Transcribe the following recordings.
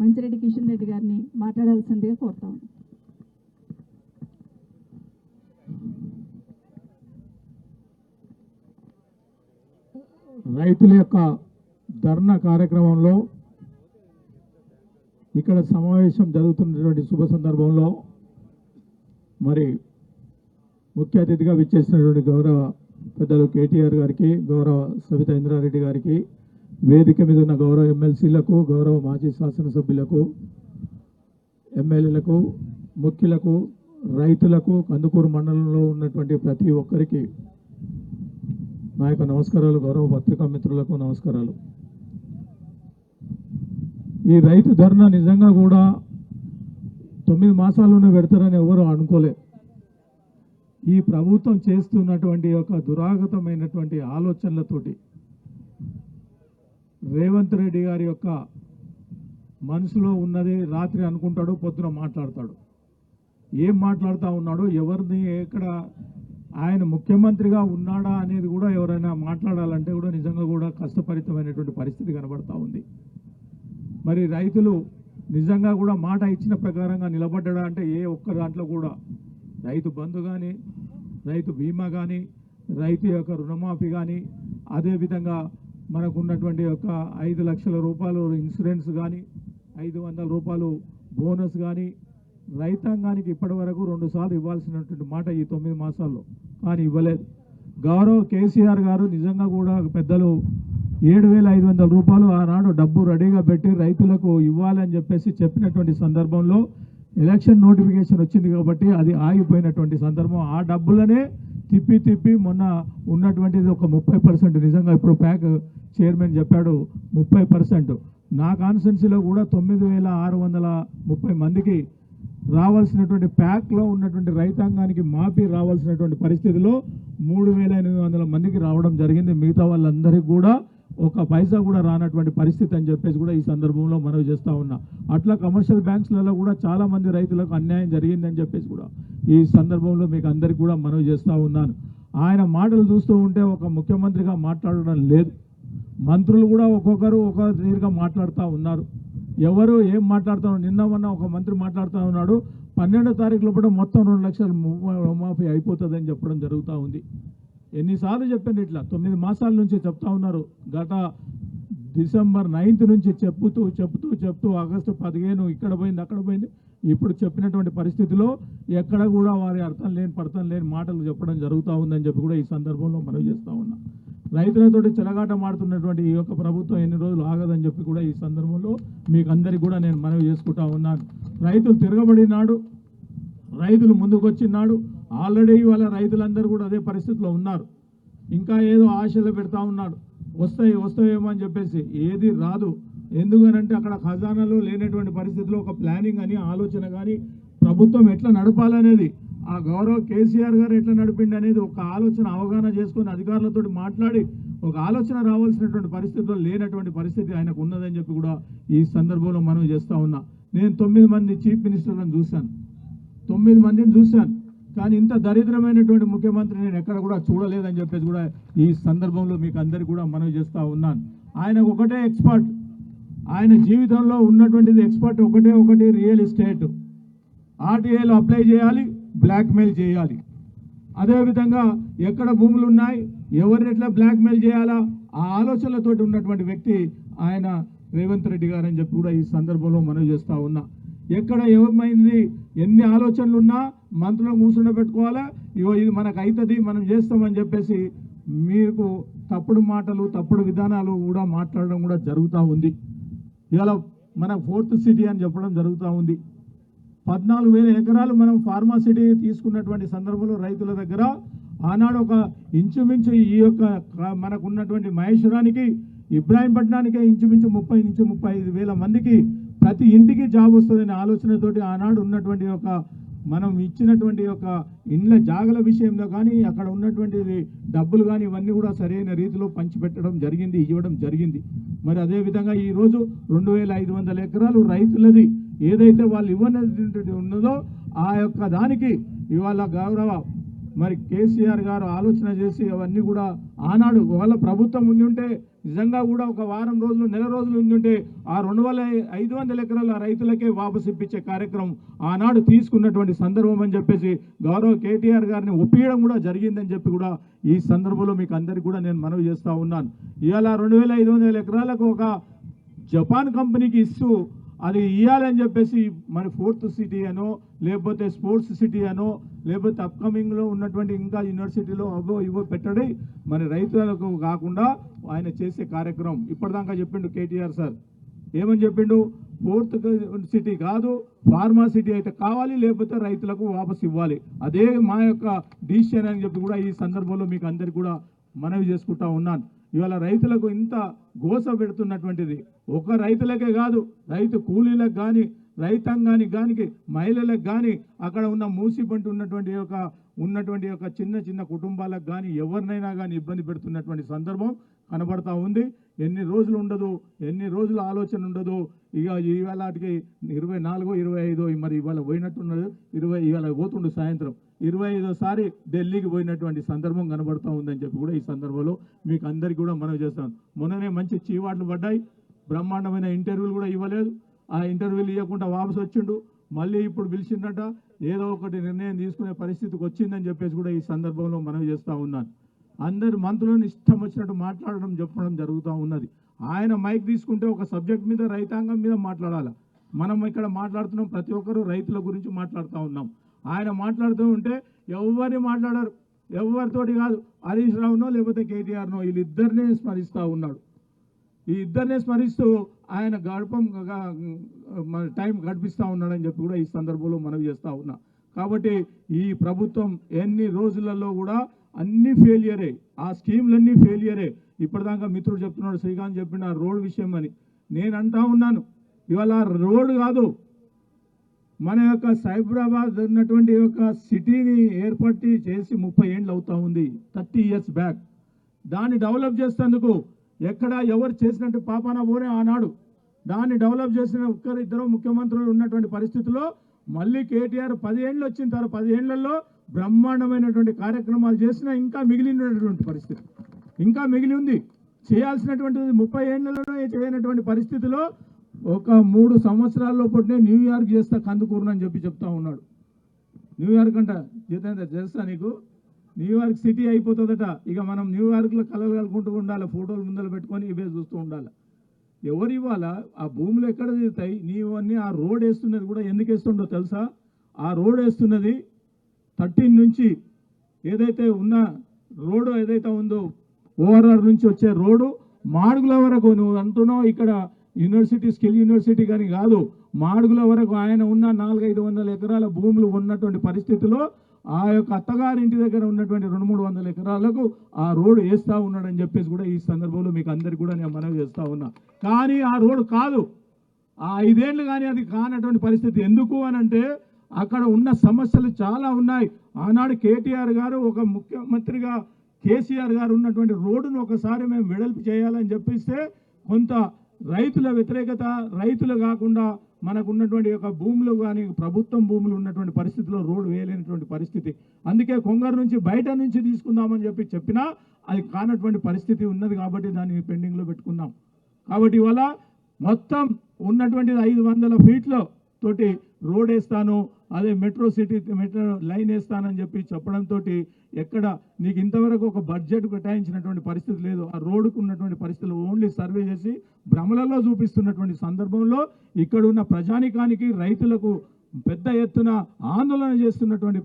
మంచిరెడ్డి కిషన్ రెడ్డి గారిని మాట్లాడాల్సిందిగా కోరుతాం. రైతుల యొక్క ధర్నా కార్యక్రమంలో ఇక్కడ సమావేశం జరుగుతున్నటువంటి శుభ సందర్భంలో మరి ముఖ్య అతిథిగా విచ్చేసినటువంటి గౌరవ పెద్దలు కేటీఆర్ గారికి, గౌరవ సవితా ఇంద్రారెడ్డి గారికి, వేదిక మీద ఉన్న గౌరవ ఎమ్మెల్సీలకు, గౌరవ మాజీ శాసనసభ్యులకు, ఎమ్మెల్యేలకు, ముఖ్యులకు, రైతులకు, కందుకూరు మండలంలో ఉన్నటువంటి ప్రతి ఒక్కరికి నా యొక్క నమస్కారాలు. గౌరవ పత్రికా మిత్రులకు నమస్కారాలు. ఈ రైతు ధర్నా నిజంగా కూడా 9 మాసాల్లోనే పెడతారని ఎవరు అనుకోలే. ఈ ప్రభుత్వం చేస్తున్నటువంటి యొక్క దురాగతమైనటువంటి ఆలోచనలతోటి రేవంత్ రెడ్డి గారి యొక్క మనసులో ఉన్నది రాత్రి అనుకుంటాడు, పొద్దున మాట్లాడతాడు. ఏం మాట్లాడుతూ ఉన్నాడో, ఎవరిని ఎక్కడ ఆయన ముఖ్యమంత్రిగా ఉన్నాడా అనేది కూడా ఎవరైనా మాట్లాడాలంటే కూడా నిజంగా కూడా కష్టపరితమైనటువంటి పరిస్థితి కనబడతా ఉంది. మరి రైతులు నిజంగా కూడా మాట ఇచ్చిన ప్రకారంగా నిలబడ్డా అంటే ఏ ఒక్క దాంట్లో కూడా రైతు బంధు కానీ, రైతు బీమా కానీ, రైతు యొక్క రుణమాఫీ కానీ, అదేవిధంగా మనకు ఉన్నటువంటి యొక్క 5 లక్షల రూపాయలు ఇన్సూరెన్స్ కానీ, 500 రూపాయలు బోనస్ కానీ రైతాంగానికి ఇప్పటి వరకు 2 సార్లు ఇవ్వాల్సినటువంటి మాట ఈ 9 మాసాల్లో కానీ ఇవ్వలేదు. గౌరవ కేసీఆర్ గారు నిజంగా కూడా పెద్దలు 7,500 రూపాయలు ఆనాడు డబ్బు రెడీగా పెట్టి రైతులకు ఇవ్వాలని చెప్పేసి చెప్పినటువంటి సందర్భంలో ఎలక్షన్ నోటిఫికేషన్ వచ్చింది కాబట్టి అది ఆగిపోయినటువంటి సందర్భం. ఆ డబ్బులనే తిప్పి మొన్న ఉన్నటువంటిది ఒక 30%. నిజంగా ఇప్పుడు ప్యాక్ చైర్మన్ చెప్పాడు 30%. నా కాన్స్టిట్యున్సీలో కూడా 9,630 మందికి రావాల్సినటువంటి ప్యాక్లో ఉన్నటువంటి రైతాంగానికి మాఫీ రావాల్సినటువంటి పరిస్థితిలో 3,800 మందికి రావడం జరిగింది. మిగతా వాళ్ళందరికీ కూడా ఒక పైసా కూడా రానటువంటి పరిస్థితి అని చెప్పేసి కూడా ఈ సందర్భంలో మనవి చేస్తూ ఉన్నా. అట్లా కమర్షియల్ బ్యాంక్స్లలో కూడా చాలామంది రైతులకు అన్యాయం జరిగిందని చెప్పేసి కూడా ఈ సందర్భంలో మీకు అందరికీ కూడా మనవి చేస్తూ ఉన్నాను. ఆయన మాటలు చూస్తూ ఉంటే ఒక ముఖ్యమంత్రిగా మాట్లాడడం లేదు. మంత్రులు కూడా ఒక్కొక్కరు ఒక్కొక్క తీరుగా మాట్లాడుతూ ఉన్నారు. ఎవరు ఏం మాట్లాడుతున్నారు? నిన్న మొన్న ఒక మంత్రి మాట్లాడుతూ ఉన్నాడు, 12వ తారీఖు లోపల మొత్తం 2 లక్షల రుణమాఫీ అయిపోతుందని చెప్పడం జరుగుతూ ఉంది. ఎన్నిసార్లు చెప్పండి, ఇట్లా 9 మాసాల నుంచి చెప్తా ఉన్నారు. గత డిసెంబర్ 9th నుంచి చెప్తూ ఆగస్టు 15 ఇక్కడ పోయింది అక్కడ పోయింది. ఇప్పుడు చెప్పినటువంటి పరిస్థితిలో ఎక్కడ కూడా వారి అర్థం లేని మాటలు చెప్పడం జరుగుతూ ఉందని చెప్పి కూడా ఈ సందర్భంలో మనవి చేస్తూ ఉన్నా. రైతులతోటి చెలగాట మాడుతున్నటువంటి ఈ యొక్క ప్రభుత్వం ఎన్ని రోజులు ఆగదని చెప్పి కూడా ఈ సందర్భంలో మీకు అందరికీ కూడా నేను మనవి చేసుకుంటా ఉన్నాను. రైతులు తిరగబడినాడు, రైతులు ముందుకు వచ్చినాడు. ఆల్రెడీ ఇవాళ రైతులందరూ కూడా అదే పరిస్థితిలో ఉన్నారు. ఇంకా ఏదో ఆశలు పెడతా ఉన్నాడు, వస్తాయేమో అని చెప్పేసి. ఏది రాదు. ఎందుకనంటే అక్కడ ఖజానాలో లేనటువంటి పరిస్థితిలో ఒక ప్లానింగ్ అని ఆలోచన కానీ ప్రభుత్వం ఎట్లా నడపాలనేది, ఆ గౌరవ కేసీఆర్ గారు ఎట్లా నడిపిండి అనేది ఒక ఆలోచన అవగాహన చేసుకొని అధికారులతో మాట్లాడి ఒక ఆలోచన రావాల్సినటువంటి పరిస్థితిలో లేనటువంటి పరిస్థితి ఆయనకు ఉన్నదని చెప్పి కూడా ఈ సందర్భంలో మనం చేస్తూ ఉన్నా. నేను 9 మంది చీఫ్ మినిస్టర్లను చూశాను, 9 మందిని చూశాను. కానీ ఇంత దరిద్రమైనటువంటి ముఖ్యమంత్రి నేను ఎక్కడ కూడా చూడలేదని చెప్పేసి కూడా ఈ సందర్భంలో మీకు అందరికీ కూడా మనవి చేస్తూ ఉన్నాను. ఆయనకు ఒకటే ఎక్స్పర్ట్, ఆయన జీవితంలో ఉన్నటువంటిది ఎక్స్పర్ట్ ఒకటి రియల్ ఎస్టేట్. ఆర్టీఐలో అప్లై చేయాలి, బ్లాక్మెయిల్ చేయాలి. అదేవిధంగా ఎక్కడ భూములు ఉన్నాయి, ఎవరిని ఎట్లా బ్లాక్మెయిల్ చేయాలా, ఆ ఆలోచనలతోటి ఉన్నటువంటి వ్యక్తి ఆయన రేవంత్ రెడ్డి గారు అని చెప్పి కూడా ఈ సందర్భంలో మనవి చేస్తూ ఉన్నా. ఎక్కడ ఏమైంది, ఎన్ని ఆలోచనలు ఉన్నా మంత్రులను కూర్చుండ పెట్టుకోవాలా, ఇది మనకు అవుతుంది మనం చేస్తామని చెప్పేసి మీకు తప్పుడు మాటలు తప్పుడు విధానాలు కూడా మాట్లాడడం కూడా జరుగుతూ ఉంది. ఇవాళ మన 4th సిటీ అని చెప్పడం జరుగుతూ ఉంది. 14,000 ఎకరాలు మనం ఫార్మా సిటీ తీసుకున్నటువంటి సందర్భంలో రైతుల దగ్గర ఆనాడు ఒక ఇంచుమించు ఈ యొక్క మనకు ఉన్నటువంటి మహేశ్వరానికి ఇబ్రాహీంపట్నానికే ఇంచుమించు 30 నుంచి 35,000 మందికి ప్రతి ఇంటికి జాబ్ వస్తుందనే ఆలోచనతోటి ఆనాడు ఉన్నటువంటి ఒక మనం ఇచ్చినటువంటి ఒక ఇండ్ల జాగల విషయంలో కానీ అక్కడ ఉన్నటువంటి డబ్బులు కానీ ఇవన్నీ కూడా సరైన రీతిలో పంచిపెట్టడం జరిగింది, ఇవ్వడం జరిగింది. మరి అదేవిధంగా ఈరోజు 2,500 ఎకరాలు రైతులది ఏదైతే వాళ్ళు ఇవ్వనటువంటి ఉన్నదో ఆ యొక్క దానికి ఇవాళ గౌరవ మరి కేసీఆర్ గారు ఆలోచన చేసి అవన్నీ కూడా ఆనాడు వాళ్ళ ప్రభుత్వం ఉండి ఉంటే నిజంగా కూడా ఒక వారం రోజులు నెల రోజులు ఉండుంటే ఆ 2,500 ఎకరాల రైతులకే వాపసు ఇప్పించే కార్యక్రమం ఆనాడు తీసుకున్నటువంటి సందర్భం అని చెప్పేసి గౌరవ కేటీఆర్ గారిని ఒప్పించడం కూడా జరిగిందని చెప్పి కూడా ఈ సందర్భంలో మీకు అందరికీ కూడా నేను మనవి చేస్తూ ఉన్నాను. ఇవాళ 2,500 ఎకరాలకు ఒక జపాన్ కంపెనీకి ఇస్తూ అది ఇవ్వాలని చెప్పేసి మరి 4th సిటీ అనో లేకపోతే స్పోర్ట్స్ సిటీ అనో లేకపోతే అప్కమింగ్లో ఉన్నటువంటి ఇంకా యూనివర్సిటీలో అవో ఇవో పెట్టడి మరి రైతులకు కాకుండా ఆయన చేసే కార్యక్రమం ఇప్పటిదాకా చెప్పిండు కేటీఆర్ సార్. ఏమని చెప్పిండు? 4th సిటీ కాదు, ఫార్మా సిటీ అయితే కావాలి, లేకపోతే రైతులకు వాపసు ఇవ్వాలి. అదే మా యొక్క డిసిషన్ అని చెప్పి కూడా ఈ సందర్భంలో మీకు అందరికీ కూడా మనవి చేసుకుంటా ఉన్నాను. ఇవాళ రైతులకు ఇంత గోస పెడుతున్నటువంటిది ఒక రైతులకే కాదు, రైతు కూలీలకు కానీ రైతాంగానికి కానీ మహిళలకు కానీ అక్కడ ఉన్న మూసిపంటి ఉన్నటువంటి యొక్క చిన్న చిన్న కుటుంబాలకు కానీ ఎవరినైనా కానీ ఇబ్బంది పెడుతున్నటువంటి సందర్భం కనబడతా ఉంది. ఎన్ని రోజులు ఉండదు, ఎన్ని రోజుల ఆలోచన ఉండదు. ఇక ఇవాళకి 24, 25 మరి ఇవాళ పోయినట్టున్నది, ఇవాళ పోతుండు సాయంత్రం 25సారి ఢిల్లీకి పోయినటువంటి సందర్భం కనబడుతూ ఉందని చెప్పి కూడా ఈ సందర్భంలో మీకు అందరికీ కూడా మనవి చేస్తాను. మొన్ననే మంచి చీవాట్లు పడ్డాయి, బ్రహ్మాండమైన ఇంటర్వ్యూలు కూడా ఇవ్వలేదు. ఆ ఇంటర్వ్యూలు ఇవ్వకుండా వాపసు వచ్చిండు. మళ్ళీ ఇప్పుడు పిలిచిందట, ఏదో ఒకటి నిర్ణయం తీసుకునే పరిస్థితికి వచ్చిందని చెప్పేసి కూడా ఈ సందర్భంలో మనవి చేస్తూ ఉన్నాను. అందరు మంత్రులను ఇష్టం వచ్చినట్టు మాట్లాడడం చెప్పడం జరుగుతూ ఉన్నది. ఆయన మైక్ తీసుకుంటే ఒక సబ్జెక్ట్ మీద రైతాంగం మీద మాట్లాడాలి. మనం ఇక్కడ మాట్లాడుతున్నాం, ప్రతి ఒక్కరూ రైతుల గురించి మాట్లాడుతూ ఉన్నాం. ఆయన మాట్లాడుతూ ఉంటే ఎవరిని మాట్లాడారు, ఎవరితోటి కాదు, హరీష్ రావునో లేకపోతే కేటీఆర్నో వీళ్ళిద్దరినే స్మరిస్తూ ఉన్నాడు. ఈ ఇద్దరినే స్మరిస్తూ ఆయన టైం గడిపిస్తూ ఉన్నాడని చెప్పి కూడా ఈ సందర్భంలో మనవి చేస్తూ ఉన్నా. కాబట్టి ఈ ప్రభుత్వం ఎన్ని రోజులలో కూడా అన్ని ఫెయిలియరే, ఆ స్కీమ్లన్నీ ఫెయిలియరే. ఇప్పటిదాకా మిత్రుడు చెప్తున్నాడు, శ్రీకాంత్ చెప్పిన రోడ్ విషయం అని. నేను అంటా ఉన్నాను, ఇవాళ రోడ్డు కాదు, మన యొక్క సైబరాబాద్ ఉన్నటువంటి యొక్క సిటీని ఏర్పాటు చేసి 30 ఏళ్ళు అవుతా ఉంది, 30 ఇయర్స్ బ్యాక్. దాన్ని డెవలప్ చేసేందుకు ఎక్కడ ఎవరు చేసినట్టు పాపాన పోనే ఆనాడు దాన్ని డెవలప్ చేసిన ఒక్కరిద్దరు ముఖ్యమంత్రులు ఉన్నటువంటి పరిస్థితుల్లో మళ్ళీ కేటీఆర్ 10 ఏళ్ళు వచ్చిన తర్వాత 10 ఏళ్లలో బ్రహ్మాండమైనటువంటి కార్యక్రమాలు చేసినా ఇంకా మిగిలినటువంటి పరిస్థితి, ఇంకా మిగిలి ఉంది. చేయాల్సినటువంటిది 30 ఏళ్లలోనే చేయనటువంటి పరిస్థితిలో ఒక 3 సంవత్సరాల్లో పొట్టినే న్యూయార్క్ చేస్తా కందుకూరునని చెప్పి చెప్తా ఉన్నాడు. న్యూయార్క్ అంట జితేంద్ర చేస్తా నీకు, న్యూయార్క్ సిటీ అయిపోతుందట. ఇక మనం న్యూయార్క్లో కలలు కలుకుంటూ ఉండాలి, ఫోటోలు ముందర పెట్టుకొని ఇవే చూస్తూ ఉండాలి. ఎవరు ఇవాళ ఆ భూములు ఎక్కడ తీరుతాయి? నీవన్నీ ఆ రోడ్ వేస్తున్నది కూడా ఎందుకు వేస్తుండో తెలుసా? ఆ రోడ్ వేస్తున్నది 13 నుంచి ఏదైతే ఉన్న రోడ్డు ఏదైతే ఉందో ఓఆర్ఆర్ నుంచి వచ్చే రోడ్డు మాడుగుల వరకు, నువ్వు అంటున్నావు ఇక్కడ యూనివర్సిటీ స్కిల్ యూనివర్సిటీ కానీ కాదు, మాడుగుల వరకు ఆయన ఉన్న 400-500 ఎకరాల భూములు ఉన్నటువంటి పరిస్థితిలో ఆ యొక్క అత్తగారింటి దగ్గర ఉన్నటువంటి 200-300 ఎకరాలకు ఆ రోడ్డు వేస్తూ ఉన్నాడని చెప్పేసి కూడా ఈ సందర్భంలో మీకు అందరికీ కూడా నేను మనవి చేస్తూ ఉన్నా. కానీ ఆ రోడ్డు కాదు, ఆ 5 ఏళ్ళు కానీ అది కానటువంటి పరిస్థితి. ఎందుకు అని అంటే అక్కడ ఉన్న సమస్యలు చాలా ఉన్నాయి. ఆనాడు కేటీఆర్ గారు ఒక ముఖ్యమంత్రిగా కేసీఆర్ గారు ఉన్నటువంటి రోడ్డును ఒకసారి మేము వెడల్పు చేయాలని చెప్పిస్తే కొంత రైతుల వ్యతిరేకత, రైతులు కాకుండా మనకు ఉన్నటువంటి యొక్క భూములు కానీ ప్రభుత్వం భూములు ఉన్నటువంటి పరిస్థితిలో రోడ్డు వేయలేనటువంటి పరిస్థితి. అందుకే కొంగర్ నుంచి బయట నుంచి తీసుకుందామని చెప్పినా అది కానటువంటి పరిస్థితి ఉన్నది. కాబట్టి దాన్ని పెండింగ్లో పెట్టుకున్నాం. కాబట్టి ఇవాళ మొత్తం ఉన్నటువంటి 500 ఫీట్ల తోటి రోడ్ వేస్తాను, అదే మెట్రో లైన్ వేస్తానని చెప్పడంతో ఎక్కడ నీకు ఇంతవరకు ఒక బడ్జెట్ కేటాయించినటువంటి పరిస్థితి లేదు. ఆ రోడ్డుకు ఉన్నటువంటి పరిస్థితులు ఓన్లీ సర్వే చేసి భ్రమలలో చూపిస్తున్నటువంటి సందర్భంలో ఇక్కడ ఉన్న ప్రజానికానికి రైతులకు పెద్ద ఎత్తున ఆందోళన చేస్తున్నటువంటి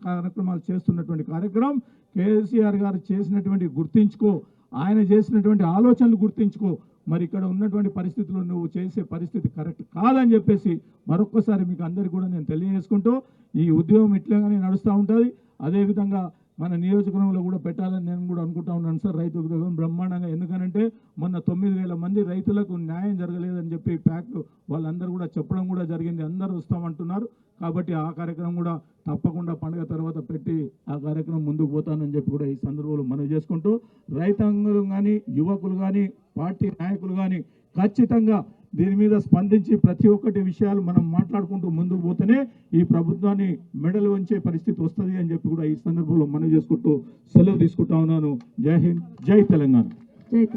కార్యక్రమాలు చేస్తున్నటువంటి కార్యక్రమం కేసీఆర్ గారు చేసినటువంటి గుర్తించుకో, ఆయన చేసినటువంటి ఆలోచనలు గుర్తించుకో. మరి ఇక్కడ ఉన్నటువంటి పరిస్థితుల్లో నువ్వు చేసే పరిస్థితి కరెక్ట్ కాదని చెప్పేసి మరొక్కసారి మీకు అందరికీ కూడా నేను తెలియజేసుకుంటూ, ఈ ఉద్యోగం ఇట్లాగానే నడుస్తూ ఉంటుంది. అదేవిధంగా మన నియోజకవర్గంలో కూడా పెట్టాలని నేను కూడా అనుకుంటా ఉన్నాను సార్. రైతు ఉద్యోగం బ్రహ్మాండంగా, ఎందుకనంటే మొన్న 9,000 మంది రైతులకు న్యాయం జరగలేదని చెప్పి ప్యాక్ వాళ్ళందరూ కూడా చెప్పడం కూడా జరిగింది. అందరూ వస్తామంటున్నారు. కాబట్టి ఆ కార్యక్రమం కూడా తప్పకుండా పండుగ తర్వాత పెట్టి ఆ కార్యక్రమం ముందుకు పోతానని చెప్పి కూడా ఈ సందర్భంలో మనవి చేసుకుంటూ, రైతాంగులు కానీ యువకులు కానీ పార్టీ నాయకులు కానీ ఖచ్చితంగా దీని మీద స్పందించి ప్రతి ఒక్కటి విషయాలు మనం మాట్లాడుకుంటూ ముందుకు పోతేనే ఈ ప్రభుత్వాన్ని మెడలు వంచే పరిస్థితి వస్తుంది అని చెప్పి కూడా ఈ సందర్భంలో మనవి చేసుకుంటూ సెలవు తీసుకుంటా ఉన్నాను. జై హింద్, జై తెలంగాణ.